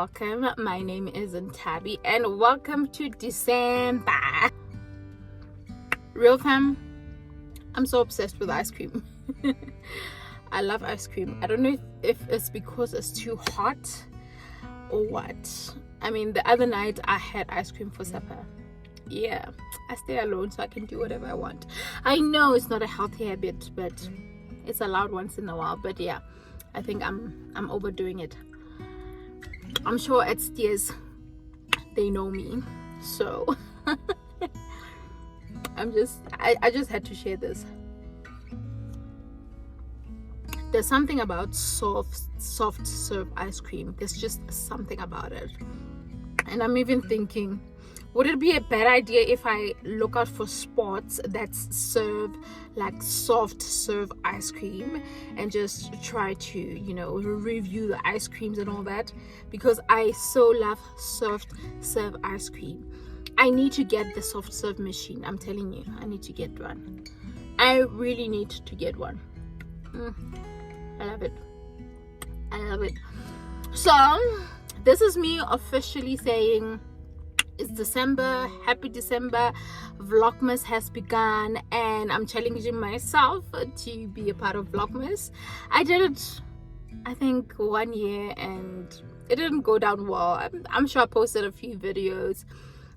welcome. My name is Ntabi and welcome to December. Real fam, I'm so obsessed with ice cream. I love ice cream. I don't know if it's because it's too hot or what. I mean, the other night I had ice cream for supper. Yeah, I stay alone so I can do whatever I want. I know it's not a healthy habit, but it's allowed once in a while. But yeah, I think I'm overdoing it. I'm sure at Steers they know me, so I just had to share this. There's something about soft serve ice cream. There's just something about it. And I'm even thinking, would it be a bad idea if I look out for spots that serve like soft serve ice cream and just try to, you know, review the ice creams and all that? Because I so love soft serve ice cream. I need to get the soft serve machine. I'm telling you, I need to get one. I really need to get one. I love it. I love it. So this is me officially saying it's December. Happy December. Vlogmas has begun and I'm challenging myself to be a part of Vlogmas. I did it, I think, 1 year and it didn't go down well. I'm sure I posted a few videos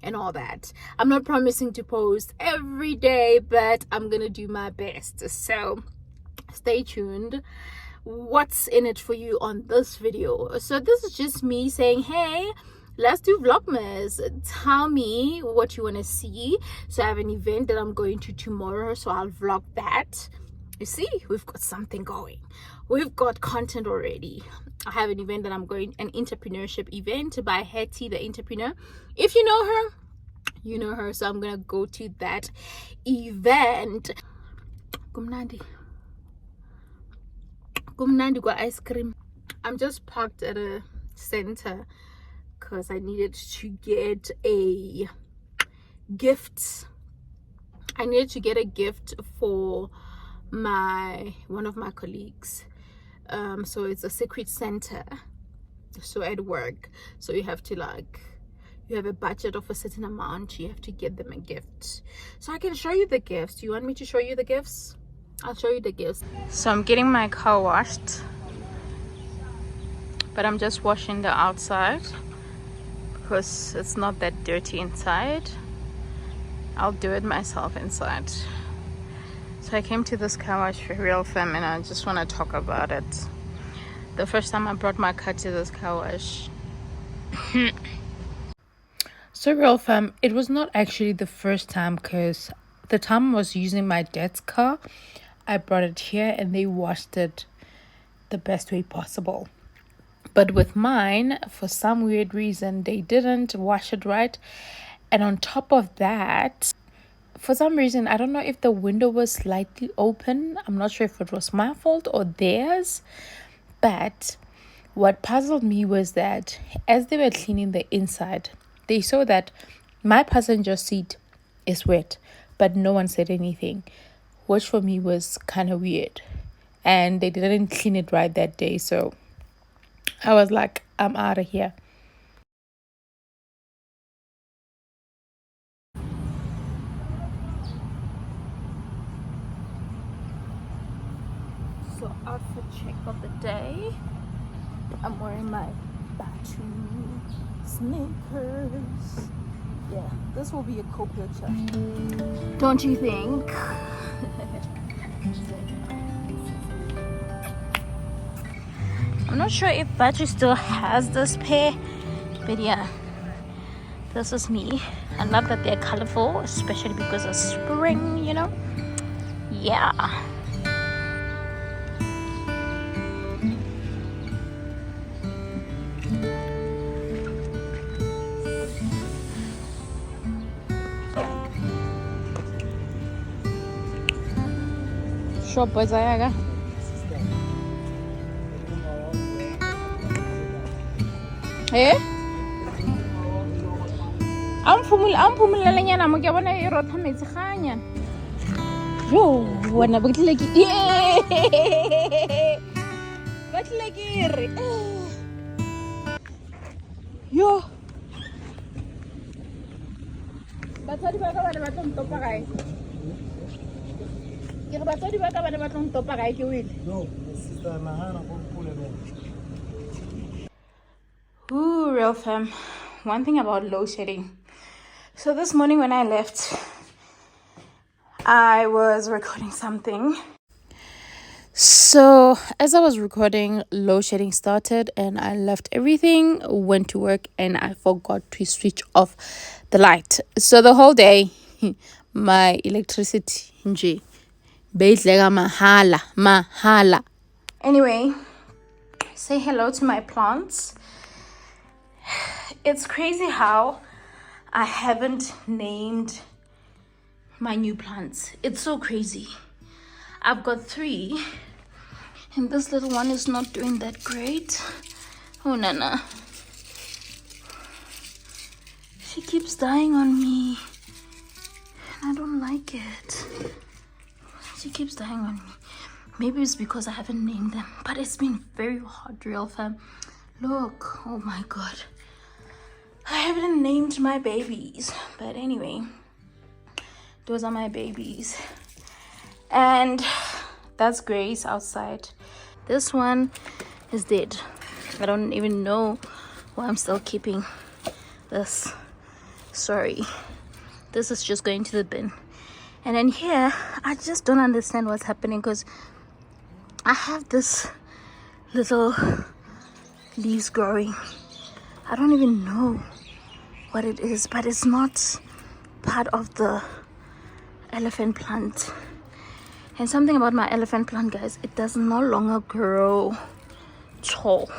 and all that. I'm not promising to post every day, but I'm gonna do my best. So stay tuned. What's in it for you on this video? So this is just me saying, hey, let's do Vlogmas. Tell me what you want to see. So I have an event that I'm going to tomorrow, so I'll vlog that. You see, we've got something going. We've got content already. I have an event that I'm going, an entrepreneurship event by Hetty the entrepreneur. If you know her, you know her. So I'm gonna go to that event. Kumnandi got ice cream. I'm just parked at a center because I needed to get a gift. I needed to get a gift for one of my colleagues. So it's a secret center, so at work, so you have to, like, you have a budget of a certain amount, you have to get them a gift. So I can show you the gifts. Do you want me to show you the gifts? I'll show you the gifts. So I'm getting my car washed, but I'm just washing the outside because it's not that dirty inside. I'll do it myself inside. So I came to this car wash for real fam and I just want to talk about it. The first time I brought my car to this car wash. So real fam, it was not actually the first time because the time I was using my dad's car, I brought it here and they washed it the best way possible. But with mine, for some weird reason, they didn't wash it right. And on top of that, for some reason, I don't know if the window was slightly open. I'm not sure if it was my fault or theirs. But what puzzled me was that as they were cleaning the inside, they saw that my passenger seat is wet, but no one said anything, which for me was kind of weird. And they didn't clean it right that day, so I was like, I'm out of here. So outfit check of the day. I'm wearing my Batu sneakers. Yeah, this will be a cool picture, don't you think? I'm not sure if Batu still has this pair, but yeah, this is me. I love that they're colorful, especially because of spring, you know. Yeah. Shop boys ayaga. Eh? Amphumula nyana mo ke bona e rotha metsi ganya. Yo, wena ba tlile ke ba tlile ke re. Yo. Batswadi ba ka ba ne ba tlo ntopa kae? Ke re batswadi ba ka ba ne ba tlo ntopa kae ke wile? No, sister nahana go pule be. Ooh, real fam. One thing about load shedding. So this morning when I left, I was recording something. So as I was recording, load shedding started and I left everything, went to work, and I forgot to switch off the light. So the whole day, my electricity nje beyidleka mahala. Anyway, say hello to my plants. It's crazy how I haven't named my new plants. It's so crazy. I've got 3 and this little one is not doing that great. Oh Nana, she keeps dying on me and I don't like it. She keeps dying on me. Maybe it's because I haven't named them, but it's been very hard, real fam. Look, oh my god, I haven't named my babies, but anyway, those are my babies. And that's Grace outside. This one is dead. I don't even know why I'm still keeping this. Sorry, this is just going to the bin. And then here, I just don't understand what's happening, because I have this little leaves growing. I don't even know what it is, but it's not part of the elephant plant. And something about my elephant plant, guys, it does no longer grow tall.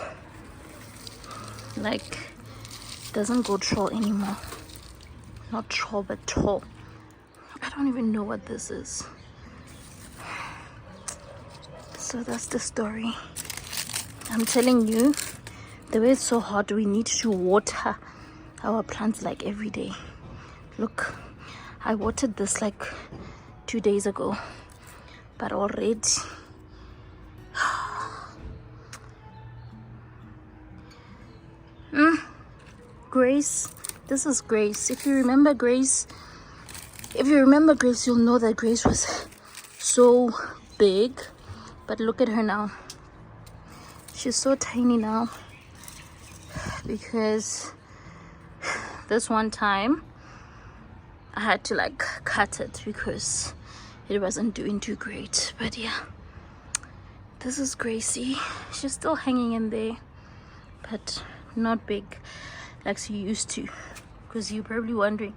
Like, it doesn't go tall anymore. Not tall, but tall. I don't even know what this is. So that's the story. I'm telling you, the way it's so hot, we need to water our plants like every day. Look, I watered this like 2 days ago, but already Grace, this is Grace. If you remember Grace, you'll know that Grace was so big, but look at her now. She's so tiny now because this one time I had to like cut it because it wasn't doing too great. But yeah, this is Gracie. She's still hanging in there, but not big like she used to. Because you're probably wondering,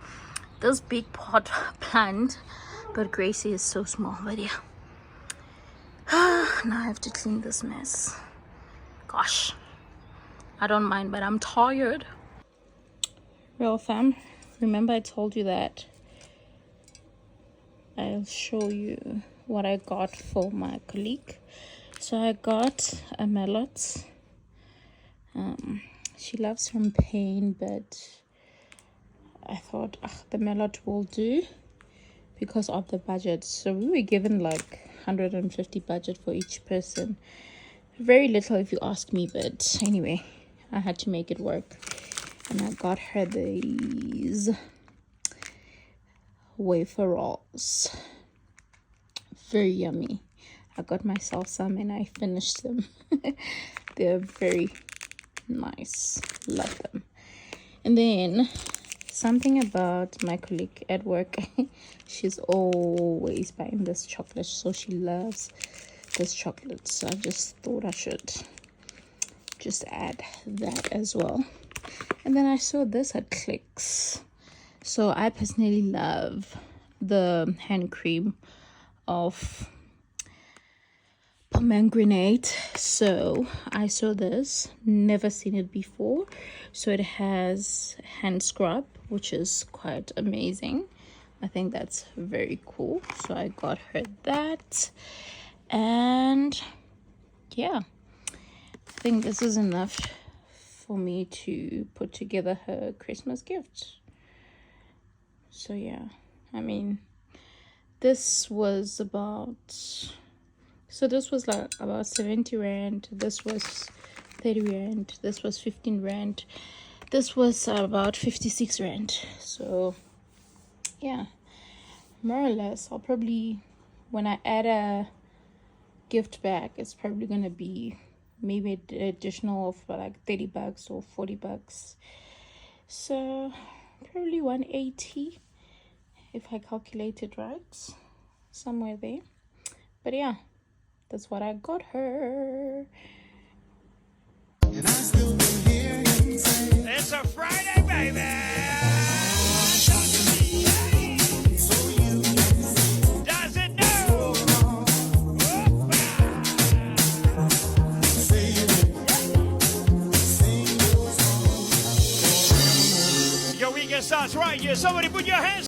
this big pot plant, but Gracie is so small. But yeah, now I have to clean this mess. Gosh, I don't mind, but I'm tired. Real fam, remember I told you that I'll show you what I got for my colleague. So I got a mallet. She loves champagne, but I thought the mallet will do because of the budget. So we were given like 150 budget for each person. Very little if you ask me, but anyway, I had to make it work. And I got her these wafer rolls. Very yummy. I got myself some and I finished them. They're very nice. Love them. And then something about my colleague at work. She's always buying this chocolate. So she loves this chocolate. So I just thought I should just add that as well. And then I saw this at Clicks. So I personally love the hand cream of pomegranate. So I saw this, never seen it before. So it has hand scrub, which is quite amazing. I think that's very cool. So I got her that. And yeah, I think this is enough for me to put together her Christmas gift. So yeah, I mean, this was about, so this was like about 70 rand, this was 30 rand, this was 15 rand. This was about 56 rand. So yeah, more or less. I'll probably, when I add a gift bag, it's probably gonna be maybe an additional of like 30 bucks or 40 bucks. So probably 180 if I calculate it right, somewhere there. But yeah, that's what I got her. And I still can hear him say, it's a Friday, baby. Does it know? Your weekend starts right here. Somebody put your hands